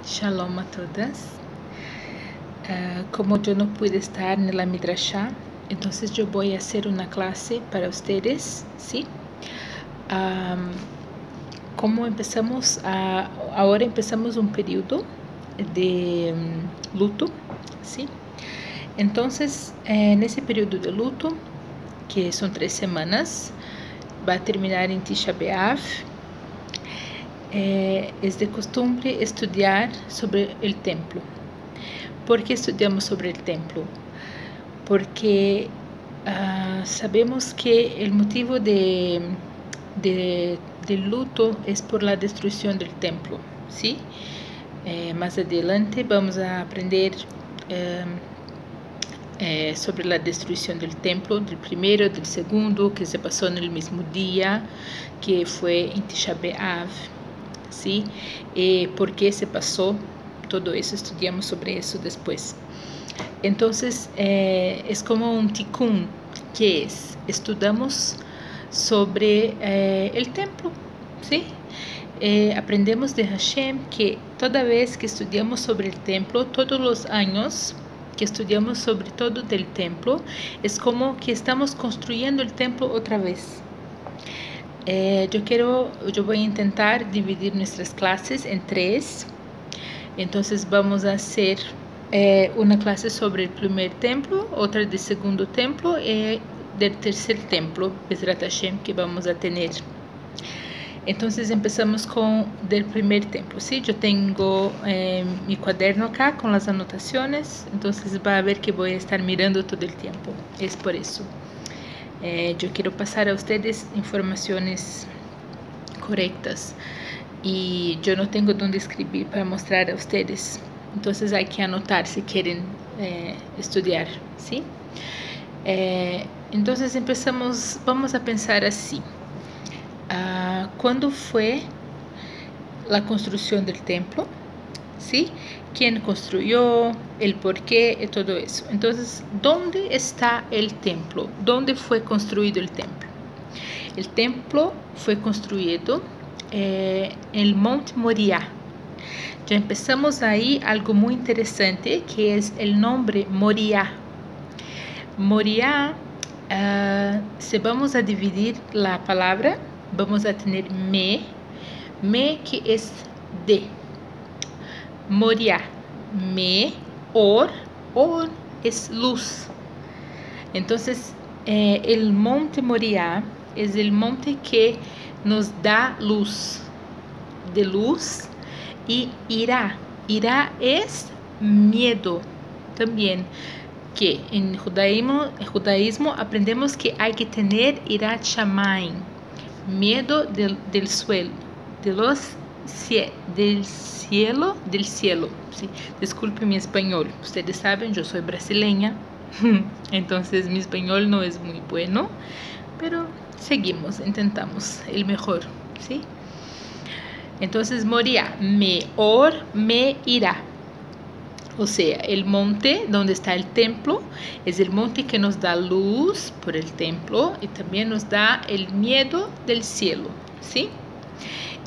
Shalom a todas. Como yo no pude estar en la Midrashá, entonces yo voy a hacer una clase para ustedes, ¿sí? Como empezamos, ahora empezamos un periodo de luto, ¿sí? Entonces, en ese periodo de luto, que son 3 semanas, va a terminar en Tisha B'Av. Es de costumbre estudiar sobre el templo. ¿Por qué estudiamos sobre el templo? Porque sabemos que el motivo del luto es por la destrucción del templo, ¿sí? Más adelante vamos a aprender sobre la destrucción del templo, del primero, del segundo, que se pasó en el mismo día, que fue en Tisha B'Av, ¿sí? ¿Por qué se pasó? Todo eso estudiamos sobre eso después. Entonces, es como un tikkun, que es, estudiamos sobre el templo, ¿sí? Aprendemos de Hashem que toda vez que estudiamos sobre el templo, todos los años que estudiamos sobre todo del templo, es como que estamos construyendo el templo otra vez. Yo voy a intentar dividir nuestras clases en 3. Entonces vamos a hacer una clase sobre el primer templo, otra del segundo templo y del tercer templo, Bezrat Hashem, que vamos a tener. Entonces empezamos con del primer templo, ¿sí? Yo tengo mi cuaderno acá con las anotaciones, entonces va a ver que voy a estar mirando todo el tiempo, es por eso. Yo quiero pasar a ustedes informaciones correctas y yo no tengo dónde escribir para mostrar a ustedes, entonces hay que anotar si quieren estudiar, ¿sí? Entonces vamos a pensar así. ¿Cuándo fue la construcción del templo? ¿Sí? ¿Quién construyó? El porqué y todo eso. Entonces, ¿dónde está el templo? ¿Dónde fue construido el templo? El templo fue construido en el Monte Moriah. Ya empezamos ahí algo muy interesante, que es el nombre Moriah. Moriah, si vamos a dividir la palabra, vamos a tener me que es de. Moriah, or es luz. Entonces, el monte Moriah es el monte que nos da luz, de luz, y irá es miedo también, que en judaísmo aprendemos que hay que tener irat shamayim, miedo del suelo, del cielo, ¿sí? Disculpe mi español, ustedes saben, yo soy brasileña, entonces mi español no es muy bueno, pero seguimos, intentamos el mejor, ¿sí? Entonces Moriah, me irá. O sea, el monte donde está el templo es el monte que nos da luz por el templo y también nos da el miedo del cielo, ¿sí?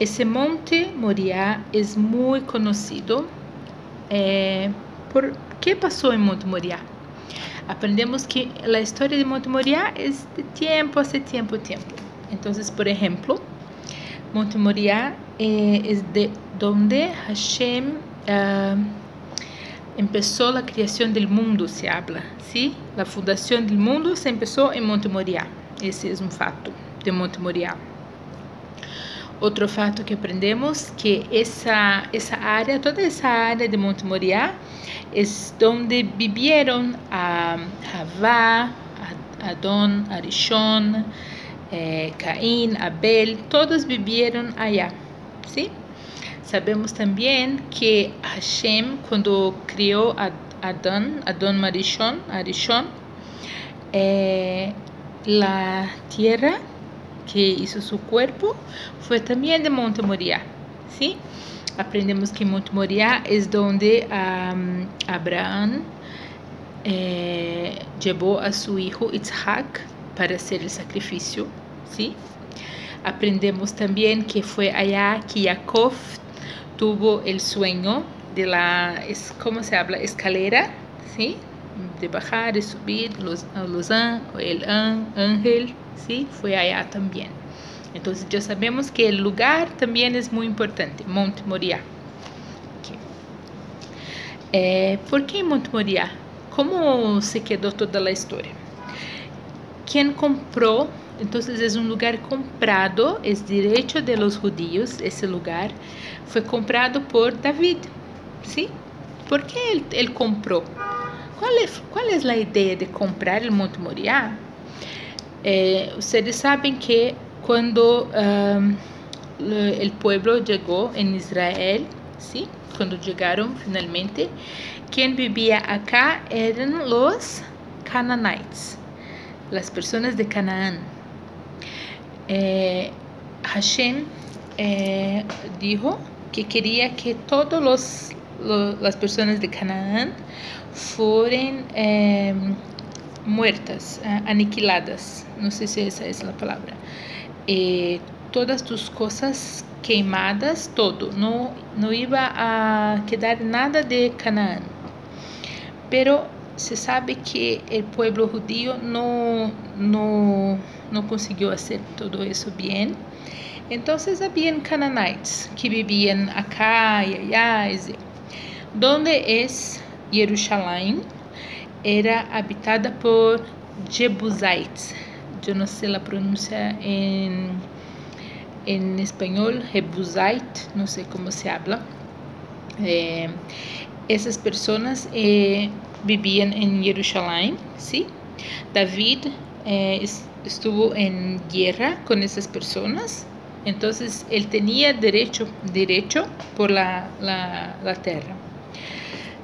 Ese monte Moriah es muy conocido. ¿Por qué pasó en Monte Moriah? Aprendemos que la historia de Monte Moriah es de tiempo, hace tiempo. Entonces, por ejemplo, Monte Moriah es de donde Hashem empezó la creación del mundo, se habla, ¿sí? La fundación del mundo se empezó en Monte Moriah. Ese es un fato de Monte Moriah. Otro fato que aprendemos, que esa área, toda esa área de Monte Moriah es donde vivieron a Havá, Adón, Arishon, Caín, Abel, todos vivieron allá, ¿sí? Sabemos también que Hashem, cuando crió a Adón Arishon, la tierra que hizo su cuerpo fue también de Monte Moriah, ¿sí? Aprendemos que Monte Moriah es donde Abraham llevó a su hijo Isaac para hacer el sacrificio, ¿sí? Aprendemos también que fue allá que Jacob tuvo el sueño ¿cómo se habla? Escalera, ¿sí? De bajar y subir, el ángel, ¿sí? Fue allá también. Entonces ya sabemos que el lugar también es muy importante, Monte Moriah. Okay. ¿Por qué Monte Moriah? ¿Cómo se quedó toda la historia? ¿Quién compró? Entonces es un lugar comprado, es derecho de los judíos, ese lugar fue comprado por David, ¿sí? ¿Por qué él compró? ¿Cuál es la idea de comprar el Monte Moriah? Ustedes saben que cuando el pueblo llegó en Israel, ¿sí? Cuando llegaron finalmente, quien vivía acá eran los canaanitas, las personas de Canaán. Hashem dijo que quería que todas las personas de Canaán fueran muertas, aniquiladas, no sé si esa es la palabra, todas tus cosas quemadas, todo, no iba a quedar nada de Canaán. Pero se sabe que el pueblo judío no consiguió hacer todo eso bien. Entonces habían canaanitas que vivían acá y allá. Donde es Jerusalén era habitada por Jebusites. Yo no sé la pronuncia en español, Jebusite, no sé cómo se habla. Esas personas vivían en Jerusalén, ¿sí? David estuvo en guerra con esas personas, entonces él tenía derecho por la tierra,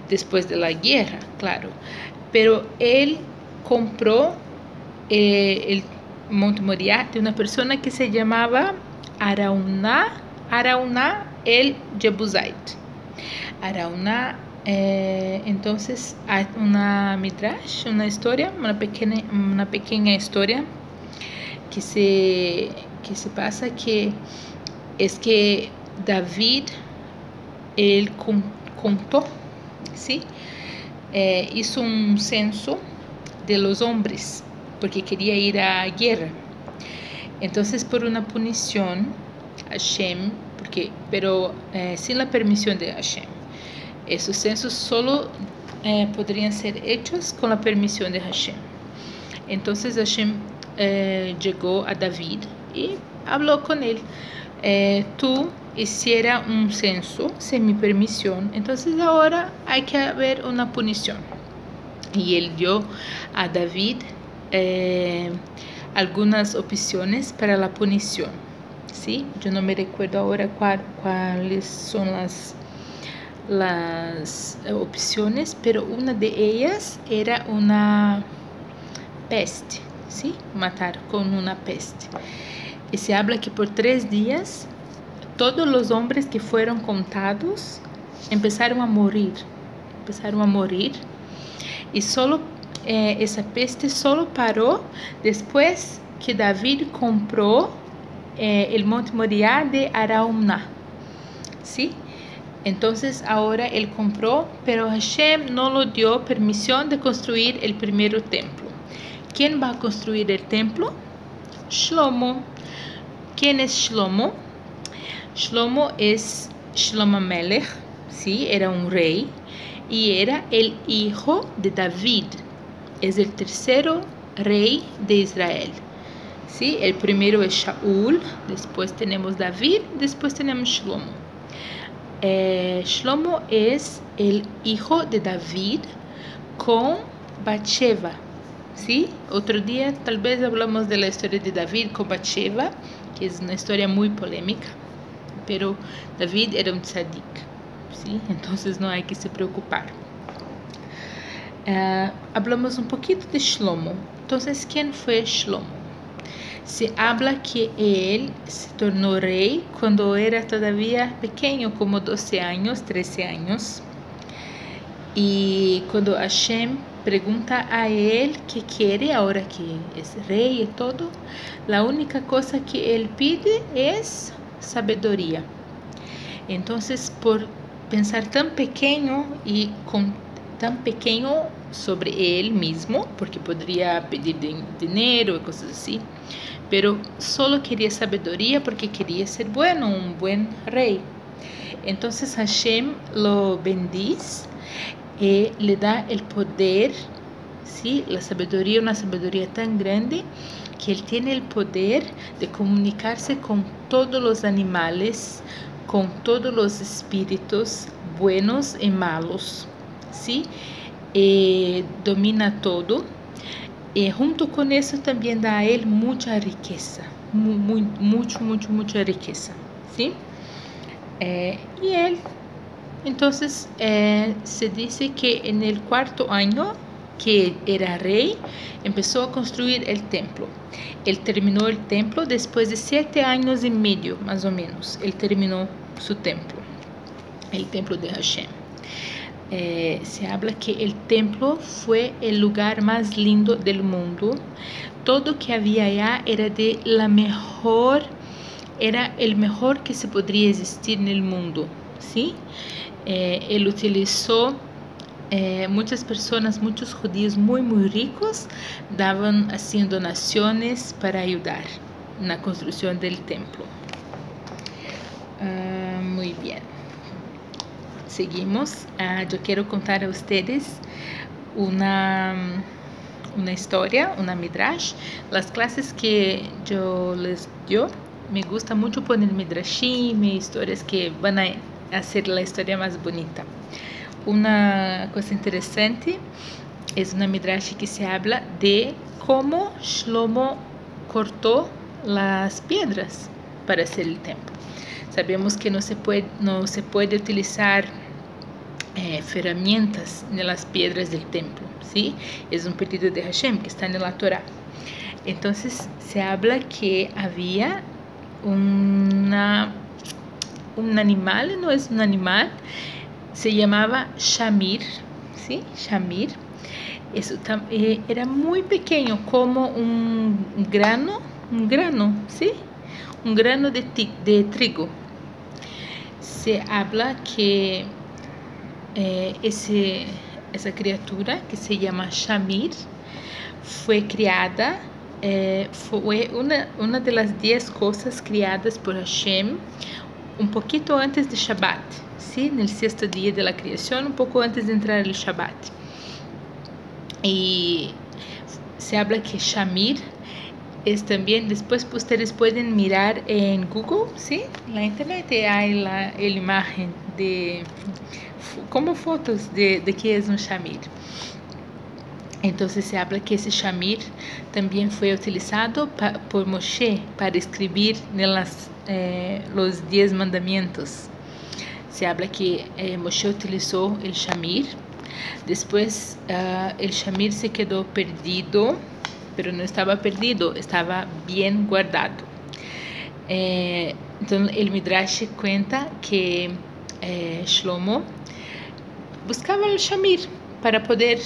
después de la guerra, claro. Pero él compró el Monte Moriah de una persona que se llamaba Araúna el Jebusite. Araúna, entonces hay una midrash, una historia, una pequeña historia que se pasa, que es que David él contó, ¿sí? Hizo un censo de los hombres porque quería ir a guerra. Entonces, por una punición, Hashem, pero sin la permisión de Hashem, esos censos solo podrían ser hechos con la permisión de Hashem. Entonces Hashem llegó a David y habló con él. Tú hiciera un censo sin mi permisión, entonces ahora hay que haber una punición. Y él dio a David algunas opciones para la punición, ¿sí? Yo no me recuerdo ahora cuáles son las opciones, pero una de ellas era una peste, ¿sí? Matar con una peste. Y se habla que por 3 días todos los hombres que fueron contados empezaron a morir. Y solo esa peste solo paró después que David compró el Monte Moriah de Araúna, ¿sí? Entonces ahora él compró, pero Hashem no le dio permisión de construir el primer templo. ¿Quién va a construir el templo? Shlomo. ¿Quién es Shlomo? Shlomo es Shlomo Melech, ¿sí? Era un rey y era el hijo de David. Es el tercero rey de Israel, ¿sí? El primero es Shaul, después tenemos David, después tenemos Shlomo. Shlomo es el hijo de David con Bathsheba, ¿sí? Otro día tal vez hablamos de la historia de David con Bathsheba, que es una historia muy polémica, pero David era un tzadik, ¿sí? Entonces no hay que se preocupar. Hablamos un poquito de Shlomo. Entonces, ¿quién fue Shlomo? Se habla que él se tornó rey cuando era todavía pequeño, como 12 años, 13 años. Y cuando Hashem pregunta a él qué quiere ahora que es rey y todo, la única cosa que él pide es sabiduría. Entonces, por pensar tan pequeño y con tan pequeño sobre él mismo, porque podría pedir dinero y cosas así, pero solo quería sabiduría porque quería ser bueno, un buen rey. Entonces Hashem lo bendice y le da el poder, ¿sí? La sabiduría, una sabiduría tan grande que él tiene el poder de comunicarse con todos los animales, con todos los espíritus buenos y malos, ¿sí? Domina todo. Junto con eso también da a él mucha riqueza, mucha riqueza, ¿sí? Y él, entonces, se dice que en el 4º año que era rey, empezó a construir el templo. Él terminó el templo después de 7 años y medio, más o menos. Él terminó su templo, el templo de Hashem. Se habla que el templo fue el lugar más lindo del mundo. Todo que había allá era era el mejor que se podría existir en el mundo, ¿sí? Él utilizó muchas personas, muchos judíos muy ricos, daban así donaciones para ayudar en la construcción del templo. Muy bien. Seguimos. Yo quiero contar a ustedes una historia, una midrash. Las clases que yo les dio, me gusta mucho poner midrashim, historias que van a hacer la historia más bonita. Una cosa interesante es una midrash que se habla de cómo Shlomo cortó las piedras para hacer el templo. Sabemos que no se puede utilizar herramientas en las piedras del templo, ¿sí? Es un pedido de Hashem que está en la Torah. Entonces se habla que había un animal, no es un animal, se llamaba Shamir, ¿sí? Shamir. Eso era muy pequeño, como un grano, ¿sí? Un grano de trigo. Se habla que esa criatura que se llama Shamir fue criada, fue una de las 10 cosas criadas por Hashem un poquito antes de Shabbat, ¿sí? En el 6º día de la creación, un poco antes de entrar el Shabbat. Y se habla que Shamir es también, después ustedes pueden mirar en Google, ¿sí? En la internet hay la imagen como fotos de qué es un Shamir. Entonces se habla que ese Shamir también fue utilizado por Moshe para escribir los 10 mandamientos. Se habla que Moshe utilizó el Shamir. Después el Shamir se quedó perdido, pero no estaba perdido, estaba bien guardado. Entonces el Midrash cuenta que Shlomo buscaba el Shamir para poder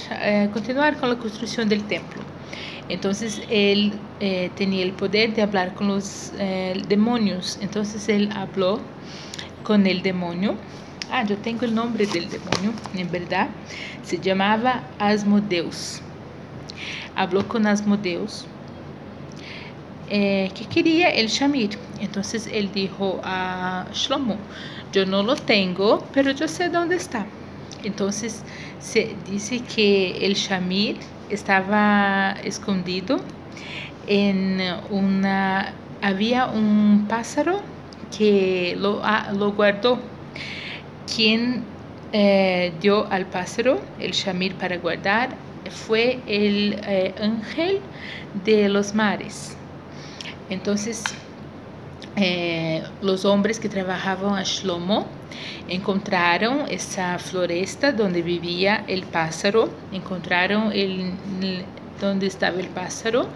continuar con la construcción del templo. Entonces él tenía el poder de hablar con los demonios. Entonces él habló con el demonio. Yo tengo el nombre del demonio, en verdad. Se llamaba Asmodeus. Habló con Asmodeus, que quería el Shamir. Entonces él dijo a Shlomo: yo no lo tengo, pero yo sé dónde está. Entonces se dice que el Shamir estaba escondido había un pájaro que lo guardó. Quien dio al pájaro el Shamir para guardar fue el ángel de los mares. Entonces los hombres que trabajaban a Shlomo encontraron esa floresta donde vivía el pájaro, encontraron donde estaba el pájaro